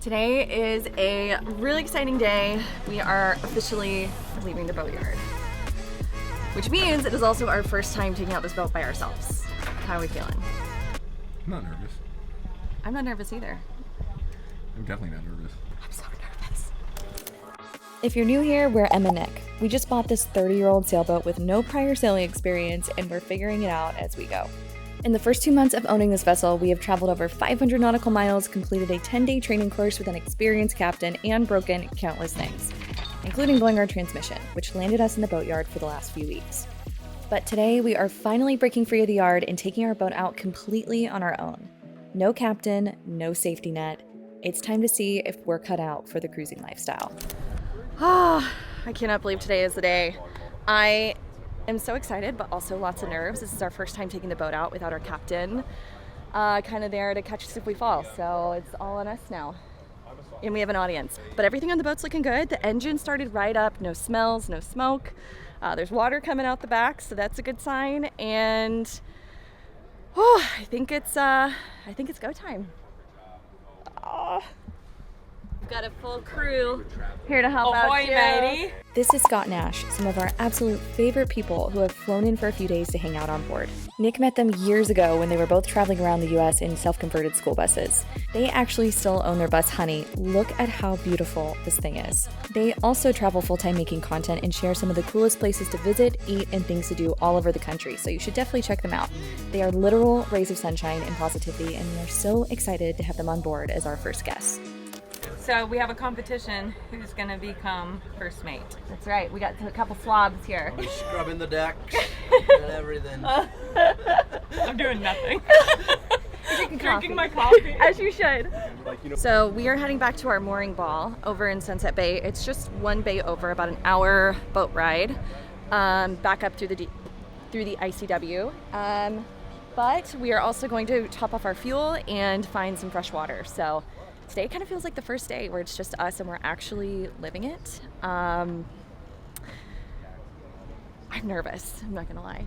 Today is a really exciting day. We are officially leaving the Boatyard, which means it is also our first time taking out this boat by ourselves. How are we feeling? I'm not nervous. I'm not nervous either. I'm definitely not nervous. I'm so nervous. If you're new here, we're Em and Nick. We just bought this 30-year-old sailboat with no prior sailing experience, and we're figuring it out as we go. In the first 2 months of owning this vessel, we have traveled over 500 nautical miles, completed a 10-day training course with an experienced captain, and broken countless things, including blowing our transmission, which landed us in the Boatyard for the last few weeks. But today, we are finally breaking free of the yard and taking our boat out completely on our own. No captain, no safety net. It's time to see if we're cut out for the cruising lifestyle. Ah, I cannot believe today is the day. I'm so excited, but also lots of nerves. This is our first time taking the boat out without our captain, kind of there to catch us if we fall. So it's all on us now. And we have an audience. But everything on the boat's looking good. The engine started right up, no smells, no smoke. There's water coming out the back, so that's a good sign. And I think it's go time. We've got a full crew here to help out too. Matey. This is Scott and Ash, some of our absolute favorite people who have flown in for a few days to hang out on board. Nick met them years ago when they were both traveling around the US in self-converted school buses. They actually still own their bus, Honey. Look at how beautiful this thing is. They also travel full-time making content and share some of the coolest places to visit, eat, and things to do all over the country, so you should definitely check them out. They are literal rays of sunshine and positivity, and we are so excited to have them on board as our first guests. So we have a competition who's going to become first mate. That's right. We got a couple swabs here. I'll be scrubbing the decks and everything. I'm doing nothing. Drinking my coffee. As you should. So we are heading back to our mooring ball over in Sunset Bay. It's just one bay over, about an hour boat ride, back up through the ICW. But we are also going to top off our fuel and find some fresh water. So today kind of feels like the first day where it's just us and we're actually living it. I'm nervous, I'm not gonna lie.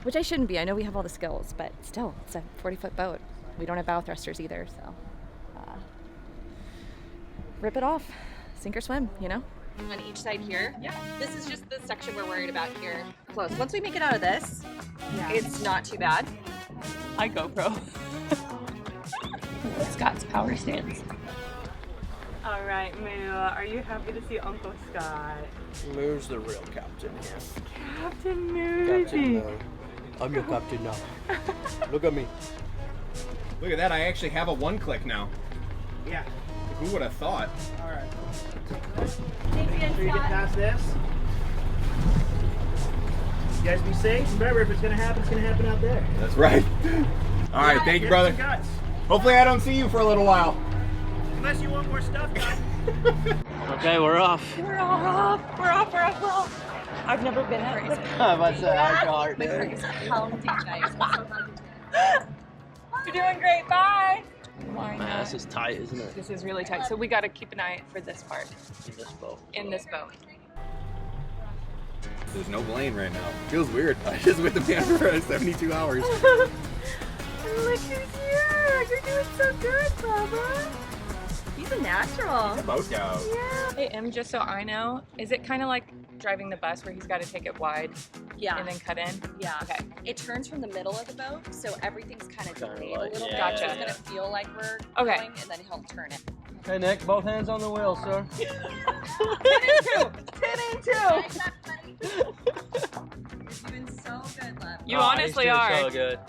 Which I shouldn't be. I know we have all the skills, but still, it's a 40-foot boat. We don't have bow thrusters either, so rip it off, sink or swim, you know? On each side here. Yeah. This is just the section we're worried about here. Close. Once we make it out of this, it's not too bad. I GoPro. Scott's power stance. All right, Moo, are you happy to see Uncle Scott? Moo's the real captain here. Captain Moo. Captain Moo. I'm your captain now. Look at me. Look at that, I actually have a one-click now. Yeah. Who would have thought? Alright. Thanks again, So you get Scott. past this. You guys be safe. Remember, if it's gonna happen out there. That's right. All right, thank you, Get brother. some guts. Hopefully I don't see you for a little while. Unless you want more stuff done. Okay, we're off. We're off. I've never been at this. What's that? Car, dude. You're doing great. Bye. Why Man, not? this is tight, isn't it? This is really tight, so we got to keep an eye out for this part In this boat. in this boat. There's no blame right now. Feels weird. I was just with the man for 72 hours. Look who's here. You're doing so good, Bubba. He's a natural. Boatyard. Yeah. Hey, Em, just so I know, is it kind of like driving the bus where he's got to take it wide Yeah. and then cut in? Yeah. Okay. It turns from the middle of the boat, so everything's kind of Kinda delayed like- a little bit. Gotcha. So it's gonna feel like we're Okay. going, and then he'll turn it. Hey, Nick, both hands on the wheel, sir. 10 and 2. You're doing so good, love. You honestly he's doing are. so good.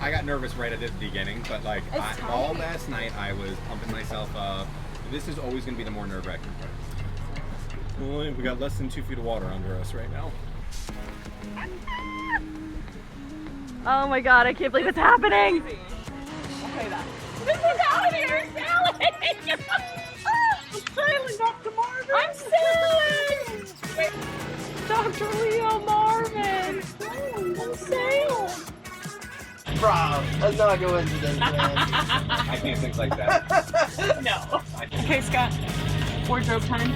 I got nervous right at the beginning, but like It's all tight. last night I was pumping myself up. This is always going to be the more nerve-wracking part. Well, we got less than 2 feet of water under us right now. Oh my god, I can't believe it's happening. Okay, that. This is happening. You're sailing. I'm sailing up to Marvin. I'm sailing. Dr. Leo Marvin. I'm sailing. Bro, that's not a coincidence, man. I can't think like that. No. Okay, Scott. Wardrobe time.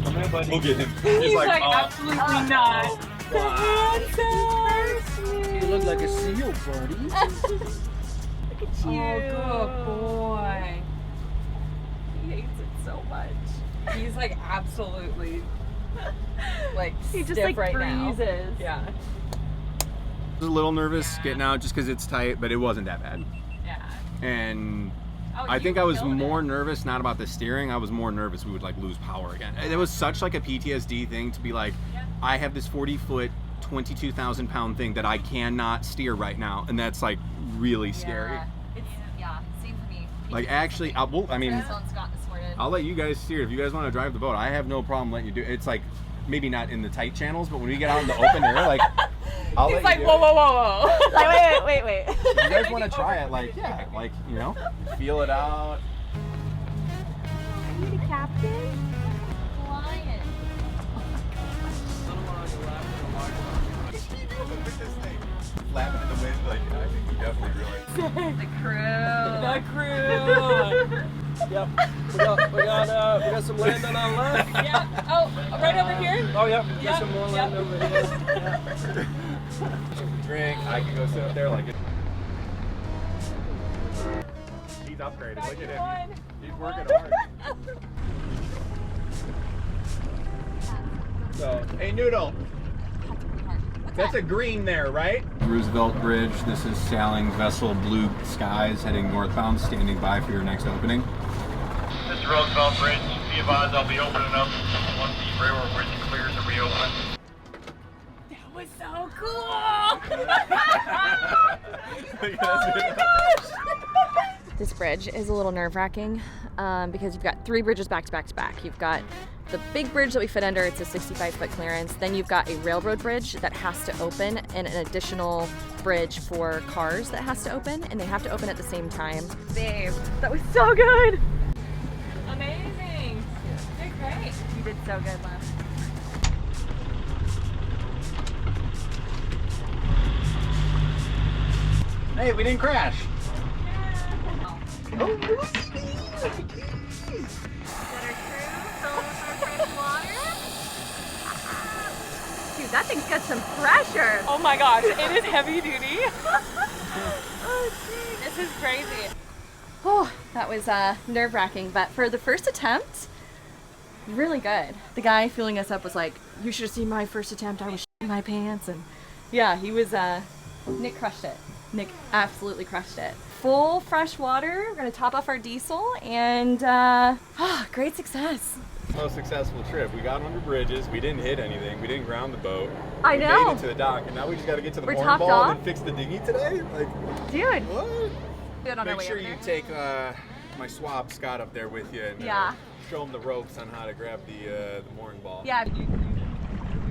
Come here, buddy. We'll get him. He's like oh. absolutely not. The handsome. You look like a seal, buddy. Look at you. Oh, good boy. He hates it so much. He's like absolutely like He just stiff like right freezes. now. Yeah. I was a little nervous getting out just because it's tight, but it wasn't that bad. Yeah. And Oh, I you think I was killed more it. nervous not about the steering. I was more nervous we would like lose power again. And it was such like a PTSD thing to be like, I have this 40-foot, 22,000 pound thing that I cannot steer right now, and that's like really scary. Yeah, same for me. Like actually, I mean, I'll let you guys steer if you guys want to drive the boat. I have no problem letting you do it. It's like maybe not in the tight channels, but when we get out in the open air, like I'll He's let like, you do whoa, it. whoa, whoa, whoa. Like, wait. If you guys want to try it, like yeah, like you know, feel it out. Are you the captain? Lion. Flapping in the wind, like I think you definitely realize. The crew. Yep. We got some land on our left. Yeah. Oh, right over here? Oh, yep. We got Yep, some more yep. land over here. Yeah. Drink. I can go sit up there like it. He's upgraded. Look at him. He's working hard. So, hey Noodle. That's a green there, right? Roosevelt Bridge. This is sailing vessel Blue Skies heading northbound, standing by for your next opening. This is Roosevelt Bridge. Be advised I'll be opening up once the railroad bridge clears and reopen. That was so cool. This bridge is a little nerve-wracking because you've got 3 bridges back to back to back. You've got the big bridge that we fit under, it's a 65-foot clearance. Then you've got a railroad bridge that has to open and an additional bridge for cars that has to open, and they have to open at the same time. Babe, that was so good. Amazing. You're great. You did so good, love. Hey, we didn't crash. Dude, that thing's got some pressure. Oh my gosh, it is heavy duty. This is crazy. Oh, that was nerve-wracking, but for the first attempt, really good. The guy filling us up was like, you should have seen my first attempt, I was shitting my pants, and yeah, he was, Nick crushed it. Nick absolutely crushed it. Full fresh water, we're gonna top off our diesel, and great success. Most successful trip. We got under bridges, we didn't hit anything, we didn't ground the boat. I We know. made it to the dock, and now we just gotta get to the We're mooring topped ball off? and then fix the dinghy today? Like, Dude. what? Good on our Make way sure over you there. take my swab Scott up there with you and Yeah. show him the ropes on how to grab the mooring ball. Yeah. You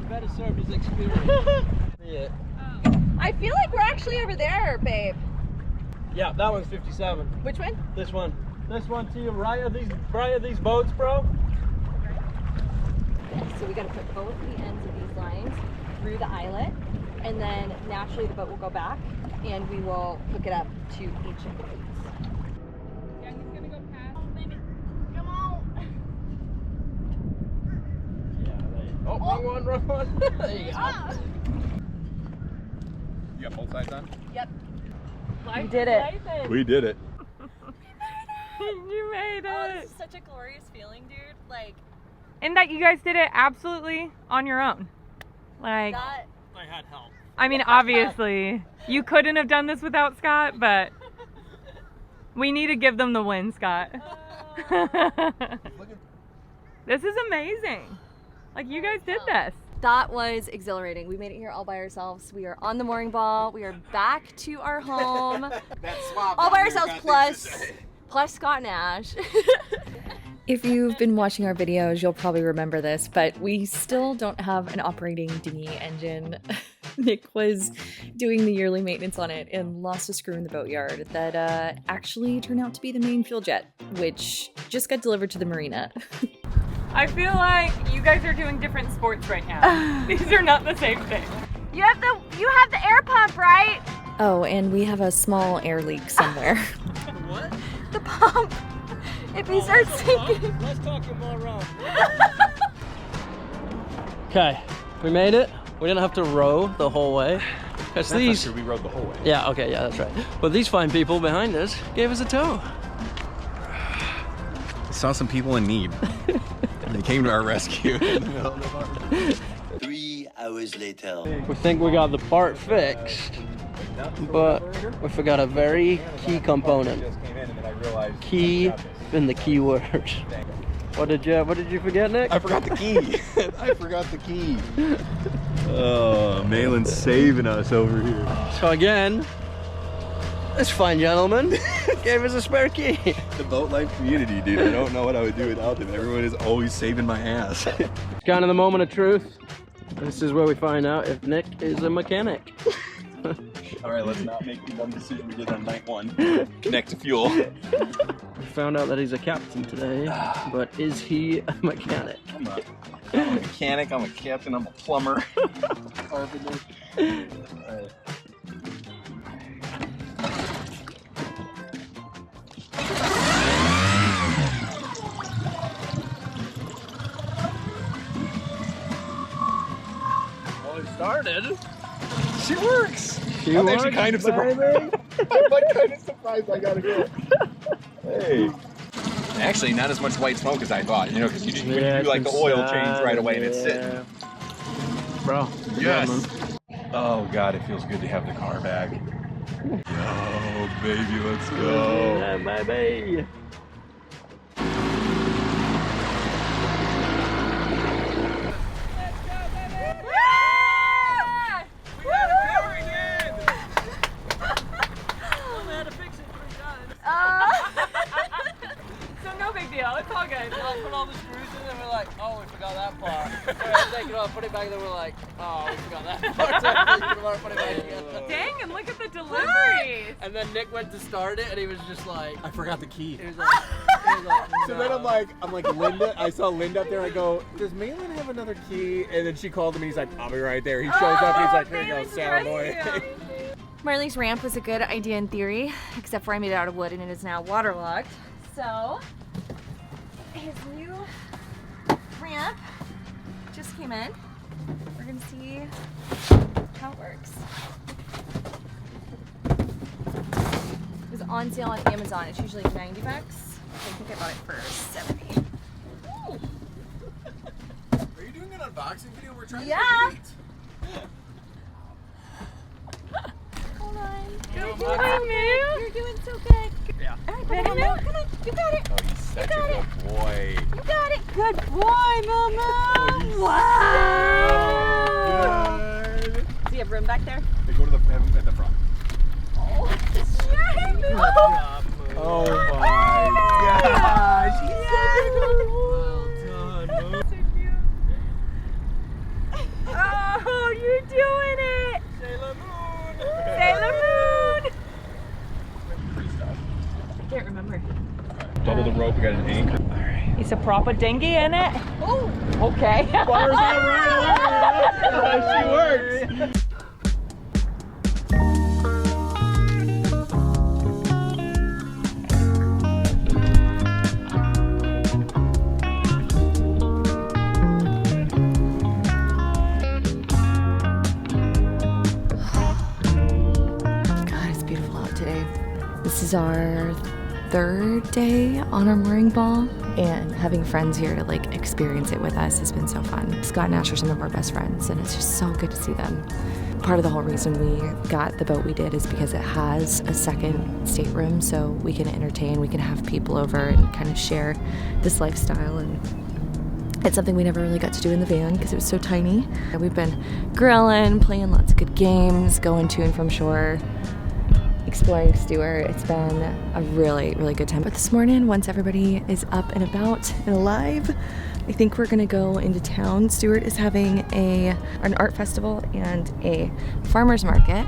better serve his experience. Yeah. I feel like we're actually over there, babe. Yeah, that one's 57. Which one? This one to your right of these boats, bro. So we got to put both the ends of these lines through the eyelet, and then naturally the boat will go back, and we will hook it up to each of the boats. Yeah, he's gonna go past. Oh, baby. Come on! Yeah, there you go. Oh, wrong one. There you go. You got both sides on? Yep. You did it. We did it. You made Oh, it. this is such a glorious feeling, dude. Like, And that you guys did it absolutely on your own. Like, that. I had help. I mean, obviously, you couldn't have done this without Scott, but we need to give them the win, Scott. This is amazing. Like, you guys did this. That was exhilarating. We made it here all by ourselves. We are on the mooring ball. We are back to our home. That swab all by down here ourselves, got things to say. plus Scott and Ash. If you've been watching our videos, you'll probably remember this, but we still don't have an operating dinghy engine. Nick was doing the yearly maintenance on it and lost a screw in the boatyard that actually turned out to be the main fuel jet, which just got delivered to the marina. I feel like you guys are doing different sports right now. These are not the same thing. You have the air pump, right? Oh, and we have a small air leak somewhere. What? The pump. If he starts sinking. Let's talk your more wrong. Okay, we made it. We didn't have to row the whole way. Because That's these. not true. We rode the whole way. Yeah, okay, yeah, that's right. But these fine people behind us gave us a tow. I saw some people in need. And they came to our rescue. 3 hours later. We think we got the part fixed, but we forgot a very key component. Key in the key word. What did you forget, Nick? I forgot the key. I forgot the key. Oh, Malin's saving us over here. So again, this fine gentleman gave us a spare key. The boat life community, dude. I don't know what I would do without them. Everyone is always saving my ass. It's kind of the moment of truth. This is where we find out if Nick is a mechanic. All right, let's not make the dumb decision we did on night 1. Connect to fuel. We found out that he's a captain today, but is he a mechanic? I'm a mechanic, I'm a captain, I'm a plumber. Carpenter. All right. Well, it started. She works. I'm actually kind of surprised. I'm like kind of surprised I got it good. Hey. Actually, not as much white smoke as I thought, you know, because you do like the oil change right away and it's sitting. Bro. Yes. Oh God, it feels good to have the car back. Yo, baby, let's go. Yeah, baby. So no big deal. It's all good. We'll put all the screws in and we're like, oh, we forgot that part. Take it off, put it back, then we're like, oh, we forgot that part. So put it back again. Dang, and look at the delivery. And then Nick went to start it and he was just like, I forgot the key. he was like So then I'm like Linda. I saw Linda up there. I go, does Malin have another key? And then she called him and he's like, I'll be right there. He shows up and he's like, here you go, sail boy. Marley's ramp was a good idea in theory, except for I made it out of wood and it is now waterlogged. So, his new ramp just came in. We're gonna see how it works. It was on sale on Amazon. It's usually $90. I think I bought it for $70. Are you doing an unboxing video? We're trying Yeah. to Hold on. Good boy, man. You're doing so good. Yeah. All right, come on, come on. You got it. Oh, he's such a good boy. You got it. Good boy, Mama. Wow. Good. Do you have room back there? They go to the at the front. Oh, shit. Oh my gosh. He's Well done. So cute. Oh, you're doing it. Sailor Moon. Sailor Moon. I can't remember. Double the rope. We got an anchor. All right. It's a proper dinghy in it. Oh. Okay. Bars out right away. That's how she works. God, it's beautiful out today. This is our 3rd day on our mooring ball, and having friends here to like experience it with us has been so fun. Scott and Ash are some of our best friends, and it's just so good to see them. Part of the whole reason we got the boat we did is because it has a second stateroom, so we can entertain, we can have people over and kind of share this lifestyle, and it's something we never really got to do in the van because it was so tiny. We've been grilling, playing lots of good games, going to and from shore, exploring Stuart. It's been a really, really good time. But this morning, once everybody is up and about and alive, I think we're gonna go into town. Stuart is having an art festival and a farmer's market.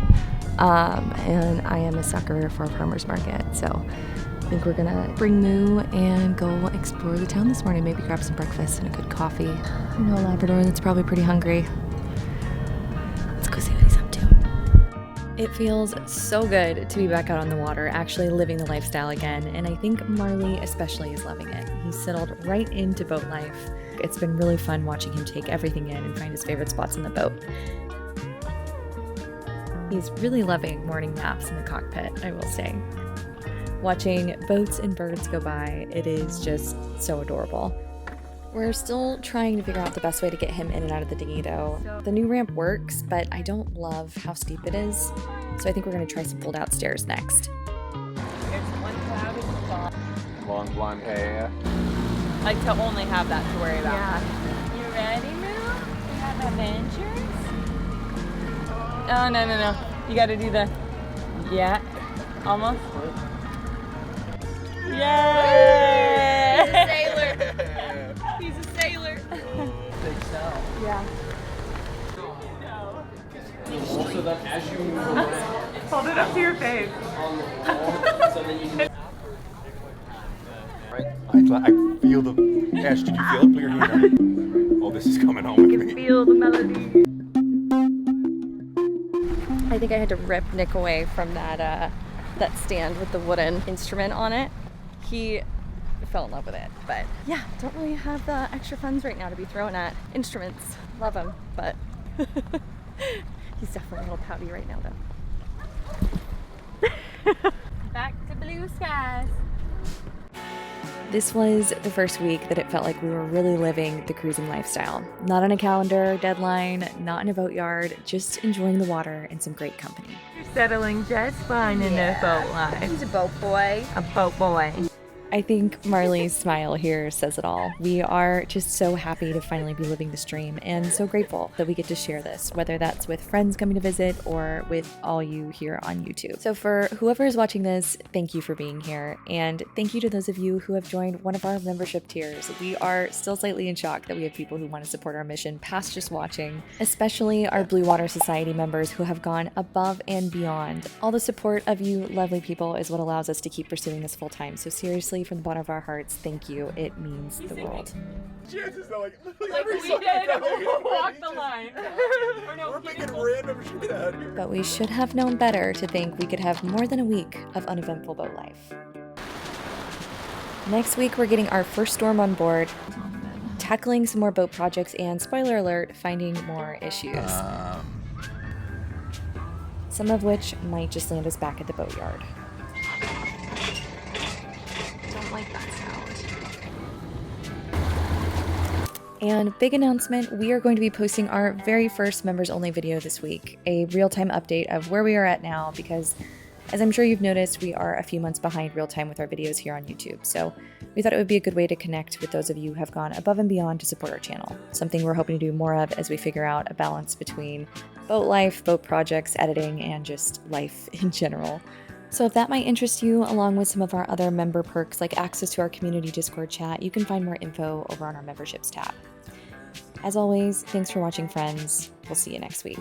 And I am a sucker for a farmer's market. So I think we're gonna bring Moo and go explore the town this morning. Maybe grab some breakfast and a good coffee. I know a Labrador that's probably pretty hungry. Let's go see what he's up to. It feels so good to be back out on the water, actually living the lifestyle again, and I think Marley especially is loving it. He's settled right into boat life. It's been really fun watching him take everything in and find his favorite spots in the boat. He's really loving morning naps in the cockpit, I will say. Watching boats and birds go by, it is just so adorable. We're still trying to figure out the best way to get him in and out of the dinghy though. The new ramp works, but I don't love how steep it is, so I think we're going to try some fold-out stairs next. Long blonde hair. Like to only have that to worry about. Yeah. You ready, Moo? You have adventures? Oh, no. You gotta do the, yeah, almost. Yay! He's a sailor. Big sound. Yeah. Also, then as you move around, Hold it up to your face. so then you can. I feel the. Ash, did you feel it? Put your hand up. Oh, this is coming home with me. Feel the melody. I think I had to rip Nick away from that stand with the wooden instrument on it. He fell in love with it, but yeah, don't really have the extra funds right now to be throwing at instruments. Love him, but he's definitely a little pouty right now though. Back to blue skies. This was the first week that it felt like we were really living the cruising lifestyle. Not on a calendar, deadline, not in a boatyard, just enjoying the water and some great company. You're settling just fine in the boat life. He's a boat boy. A boat boy. I think Marley's smile here says it all. We are just so happy to finally be living this dream and so grateful that we get to share this, whether that's with friends coming to visit or with all you here on YouTube. So for whoever is watching this, thank you for being here. And thank you to those of you who have joined one of our membership tiers. We are still slightly in shock that we have people who want to support our mission past just watching, especially our Blue Water Society members who have gone above and beyond. All the support of you lovely people is what allows us to keep pursuing this full time. So seriously, from the bottom of our hearts, thank you. It means the world. Chances are like We did walk the line. We're making random shit out here. But we should have known better to think we could have more than a week of uneventful boat life. Next week, we're getting our first storm on board, tackling some more boat projects, and spoiler alert, finding more issues. Some of which might just land us back at the boatyard. Don't like that sound. And big announcement, we are going to be posting our very first members only video this week, a real-time update of where we are at now, because as I'm sure you've noticed, we are a few months behind real time with our videos here on YouTube. So we thought it would be a good way to connect with those of you who have gone above and beyond to support our channel, something we're hoping to do more of as we figure out a balance between boat life, boat projects, editing, and just life in general. So if that might interest you, along with some of our other member perks like access to our community Discord chat, you can find more info over on our memberships tab. As always, thanks for watching, friends. We'll see you next week.